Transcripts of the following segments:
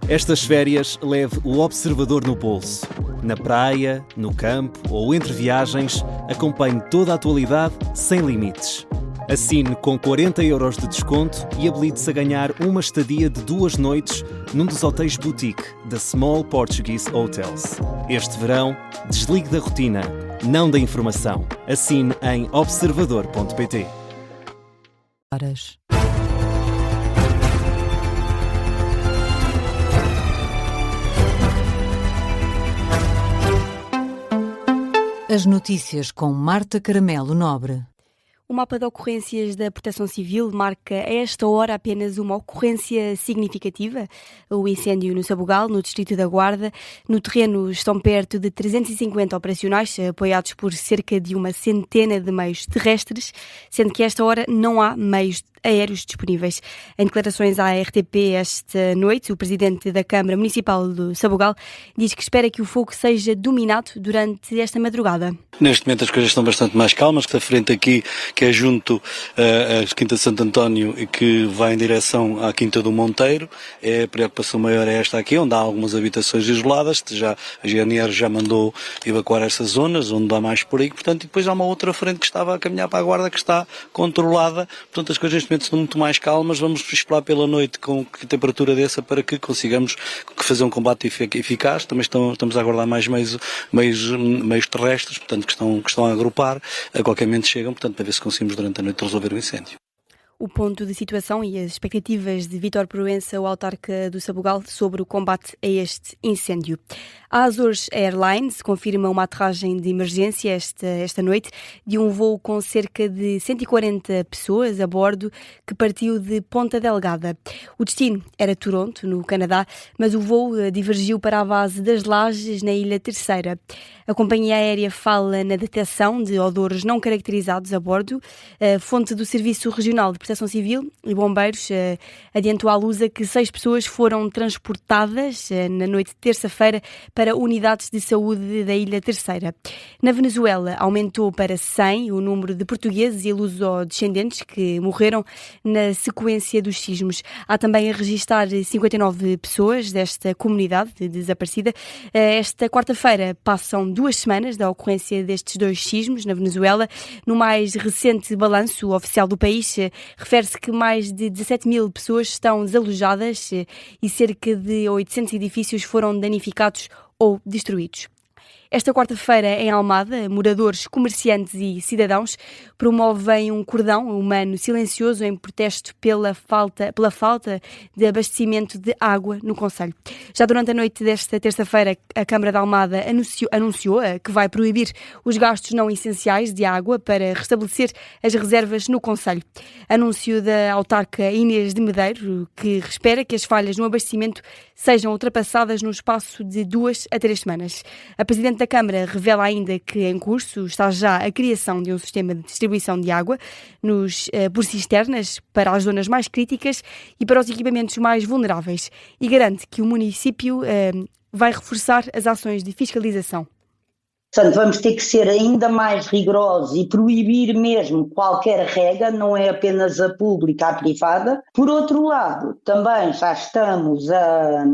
Estas férias leve o observador no bolso. Na praia, no campo ou entre viagens, acompanhe toda a atualidade sem limites. Assine com 40€ de desconto e habilite-se a ganhar uma estadia de 2 noites num dos hotéis boutique da Small Portuguese Hotels. Este verão, desligue da rotina, não da informação. Assine em observador.pt. As notícias com Marta Caramelo Nobre. O mapa de ocorrências da Proteção Civil marca a esta hora apenas uma ocorrência significativa, o incêndio no Sabugal, no distrito da Guarda. No terreno estão perto de 350 operacionais, apoiados por cerca de uma centena de meios terrestres, sendo que a esta hora não há meios aéreos disponíveis. Em declarações à RTP esta noite, o presidente da Câmara Municipal do Sabugal diz que espera que o fogo seja dominado durante esta madrugada. Neste momento as coisas estão bastante mais calmas, que da frente aqui, que é junto à Quinta de Santo António e que vai em direção à Quinta do Monteiro. A preocupação maior é esta aqui, onde há algumas habitações isoladas. A GNR já mandou evacuar essas zonas, onde há mais perigo. Portanto, e depois há uma outra frente que estava a caminhar para a Guarda, que está controlada. Portanto, as coisas neste momento estão muito mais calmas. Vamos esperar pela noite com que a temperatura desça para que consigamos fazer um combate eficaz. Também estamos a aguardar mais meios terrestres, portanto, que estão a agrupar. A qualquer momento chegam, portanto, para ver se conseguimos durante a noite resolver o incêndio. O ponto de situação e as expectativas de Vítor Proença, o autarca do Sabugal, sobre o combate a este incêndio. A Azores Airlines confirma uma aterragem de emergência esta noite de um voo com cerca de 140 pessoas a bordo que partiu de Ponta Delgada. O destino era Toronto, no Canadá, mas o voo divergiu para a base das Lajes, na Ilha Terceira. A companhia aérea fala na detecção de odores não caracterizados a bordo. A fonte do Serviço Regional de Proteção Civil e Bombeiros adiantou à Lusa que 6 pessoas foram transportadas na noite de terça-feira para unidades de saúde da Ilha Terceira. Na Venezuela, aumentou para 100 o número de portugueses e luso-descendentes que morreram na sequência dos sismos. Há também a registrar 59 pessoas desta comunidade desaparecida. Esta quarta-feira passam 2 semanas da ocorrência destes 2 sismos na Venezuela. No mais recente balanço oficial do país, refere-se que mais de 17 mil pessoas estão desalojadas e cerca de 800 edifícios foram danificados ou destruídos. Esta quarta-feira, em Almada, moradores, comerciantes e cidadãos promovem um cordão humano silencioso em protesto pela falta de abastecimento de água no concelho. Já durante a noite desta terça-feira, a Câmara de Almada anunciou que vai proibir os gastos não essenciais de água para restabelecer as reservas no concelho. Anúncio da autarca Inês de Medeiro, que espera que as falhas no abastecimento sejam ultrapassadas no espaço de 2 a 3 semanas. A Presidente da Câmara revela ainda que em curso está já a criação de um sistema de distribuição de água por cisternas para as zonas mais críticas e para os equipamentos mais vulneráveis e garante que o município vai reforçar as ações de fiscalização. Portanto, vamos ter que ser ainda mais rigorosos e proibir mesmo qualquer regra, não é apenas a pública, a privada. Por outro lado, também já estamos a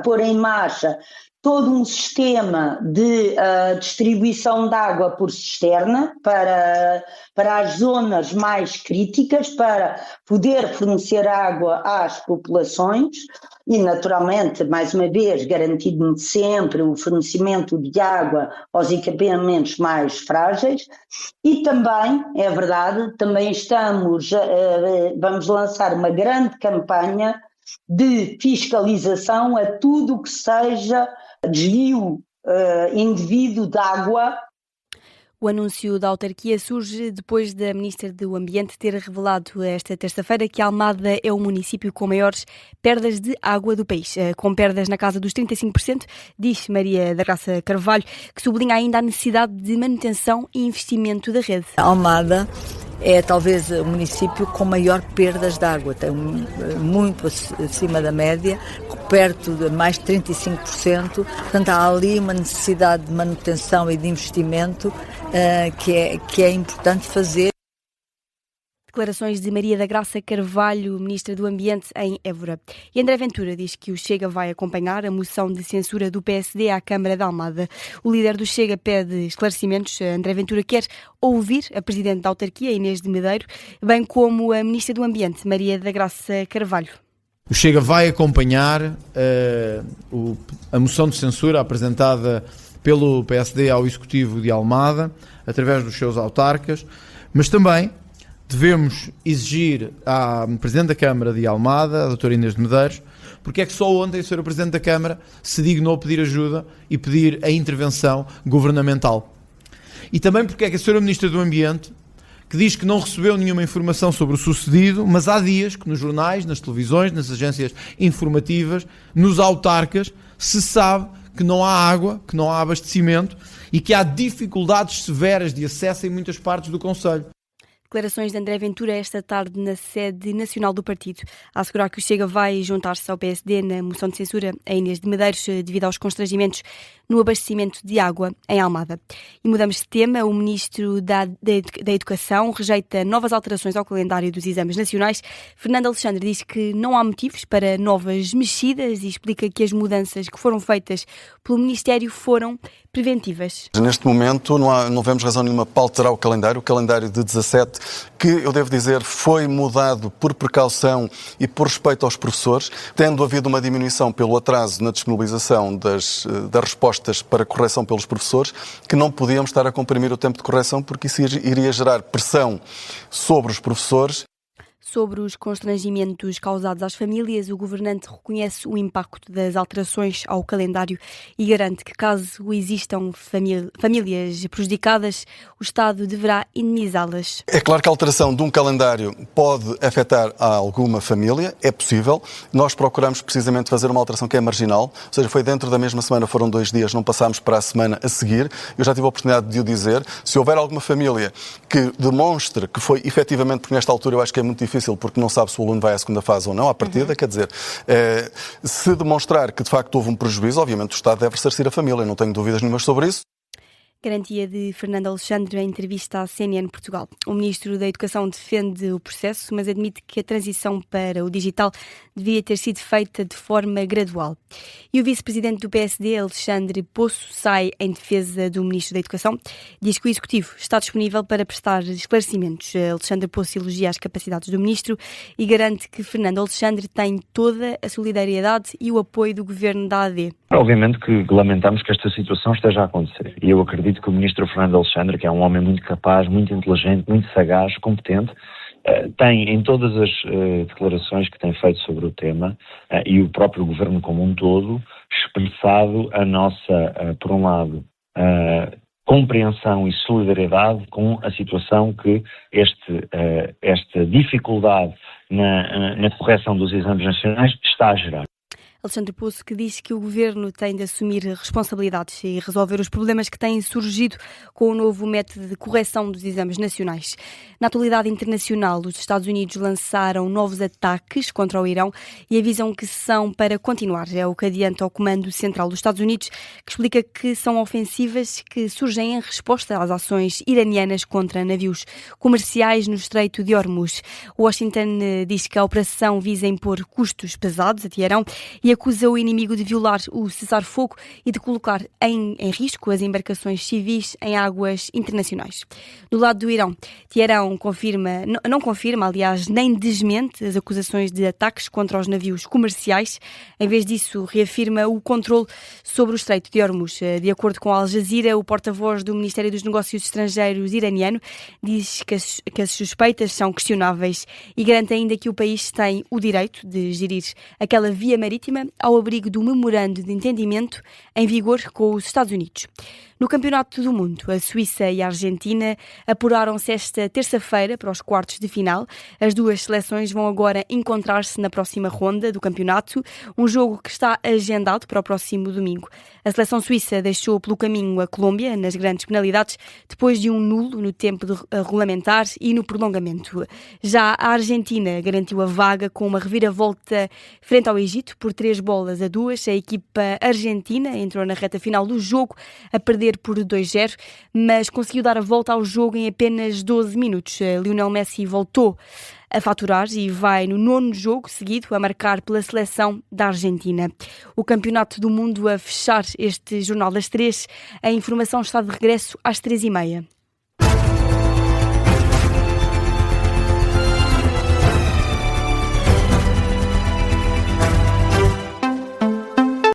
pôr em marcha todo um sistema de distribuição de água por cisterna para as zonas mais críticas, para poder fornecer água às populações e, naturalmente, mais uma vez, garantindo sempre o fornecimento de água aos equipamentos mais frágeis. E também, é verdade, também vamos lançar uma grande campanha de fiscalização a tudo o que seja desvio indevido de água. O anúncio da autarquia surge depois da Ministra do Ambiente ter revelado esta terça-feira que Almada é o município com maiores perdas de água do país, com perdas na casa dos 35%, diz Maria da Graça Carvalho, que sublinha ainda a necessidade de manutenção e investimento da rede. Almada é talvez o município com maior perdas de água, tem muito acima da média, perto de mais de 35%, portanto há ali uma necessidade de manutenção e de investimento que é importante fazer. Declarações de Maria da Graça Carvalho, Ministra do Ambiente, em Évora. E André Ventura diz que o Chega vai acompanhar a moção de censura do PSD à Câmara de Almada. O líder do Chega pede esclarecimentos. André Ventura quer ouvir a Presidente da Autarquia, Inês de Medeiros, bem como a Ministra do Ambiente, Maria da Graça Carvalho. O Chega vai acompanhar a moção de censura apresentada pelo PSD ao Executivo de Almada, através dos seus autarcas, mas também devemos exigir à Presidente da Câmara de Almada, a doutora Inês de Medeiros, porque é que só ontem a senhora Presidente da Câmara se dignou pedir ajuda e pedir a intervenção governamental. E também porque é que a senhora Ministra do Ambiente, que diz que não recebeu nenhuma informação sobre o sucedido, mas há dias que nos jornais, nas televisões, nas agências informativas, nos autarcas, se sabe que não há água, que não há abastecimento e que há dificuldades severas de acesso em muitas partes do concelho. Declarações de André Ventura esta tarde na sede nacional do partido, a assegurar que o Chega vai juntar-se ao PSD na moção de censura a Inês de Medeiros devido aos constrangimentos no abastecimento de água em Almada. E mudamos de tema. O Ministro da Educação rejeita novas alterações ao calendário dos exames nacionais. Fernando Alexandre diz que não há motivos para novas mexidas e explica que as mudanças que foram feitas pelo Ministério foram preventivas. Neste momento não vemos razão nenhuma para alterar o calendário de 17, que eu devo dizer foi mudado por precaução e por respeito aos professores, tendo havido uma diminuição pelo atraso na disponibilização das respostas para correção pelos professores, que não podíamos estar a comprimir o tempo de correção porque isso iria gerar pressão sobre os professores. Sobre os constrangimentos causados às famílias, o governante reconhece o impacto das alterações ao calendário e garante que, caso existam famílias prejudicadas, o Estado deverá indemnizá-las. É claro que a alteração de um calendário pode afetar a alguma família, é possível. Nós procuramos precisamente fazer uma alteração que é marginal, ou seja, foi dentro da mesma semana, foram 2 dias, não passámos para a semana a seguir. Eu já tive a oportunidade de o dizer. Se houver alguma família que demonstre que foi efetivamente, porque nesta altura eu acho que é muito difícil, porque não sabe se o aluno vai à segunda fase ou não, à partida, quer dizer, se demonstrar que de facto houve um prejuízo, obviamente o Estado deve ressarcir a família, não tenho dúvidas nenhumas sobre isso. Garantia de Fernando Alexandre em entrevista à CNN Portugal. O Ministro da Educação defende o processo, mas admite que a transição para o digital devia ter sido feita de forma gradual. E o Vice-Presidente do PSD, Alexandre Poço, sai em defesa do Ministro da Educação. Diz que o Executivo está disponível para prestar esclarecimentos. Alexandre Poço elogia as capacidades do Ministro e garante que Fernando Alexandre tem toda a solidariedade e o apoio do Governo da AD. Obviamente que lamentamos que esta situação esteja a acontecer. E eu acredito que o Ministro Fernando Alexandre, que é um homem muito capaz, muito inteligente, muito sagaz, competente, tem em todas as declarações que tem feito sobre o tema e o próprio Governo como um todo, expressado a nossa, por um lado, compreensão e solidariedade com a situação que esta dificuldade na correção dos exames nacionais está a gerar. Alexandre Poço, que diz que o Governo tem de assumir responsabilidades e resolver os problemas que têm surgido com o novo método de correção dos exames nacionais. Na atualidade internacional, os Estados Unidos lançaram novos ataques contra o Irão e avisam que são para continuar. É o que adianta o Comando Central dos Estados Unidos, que explica que são ofensivas que surgem em resposta às ações iranianas contra navios comerciais no Estreito de Hormuz. Washington diz que a operação visa impor custos pesados a Teherão e acusa o inimigo de violar o cessar-fogo e de colocar em risco as embarcações civis em águas internacionais. Do lado do Irão, Teherão não confirma, aliás, nem desmente as acusações de ataques contra os navios comerciais. Em vez disso, reafirma o controle sobre o Estreito de Hormuz. De acordo com Al Jazeera, o porta-voz do Ministério dos Negócios Estrangeiros iraniano diz que as suspeitas são questionáveis e garante ainda que o país tem o direito de gerir aquela via marítima ao abrigo do memorando de entendimento em vigor com os Estados Unidos. No Campeonato do Mundo, a Suíça e a Argentina apuraram-se esta terça-feira para os quartos de final. As duas seleções vão agora encontrar-se na próxima ronda do campeonato, um jogo que está agendado para o próximo domingo. A seleção suíça deixou pelo caminho a Colômbia nas grandes penalidades, depois de um nulo no tempo regulamentar e no prolongamento. Já a Argentina garantiu a vaga com uma reviravolta frente ao Egito por 3-2. A equipa argentina entrou na reta final do jogo a perder perder por 2-0, mas conseguiu dar a volta ao jogo em apenas 12 minutos. Lionel Messi voltou a faturar e vai no 9º jogo seguido a marcar pela seleção da Argentina. O Campeonato do Mundo a fechar este Jornal das 3. A informação está de regresso às 3h30.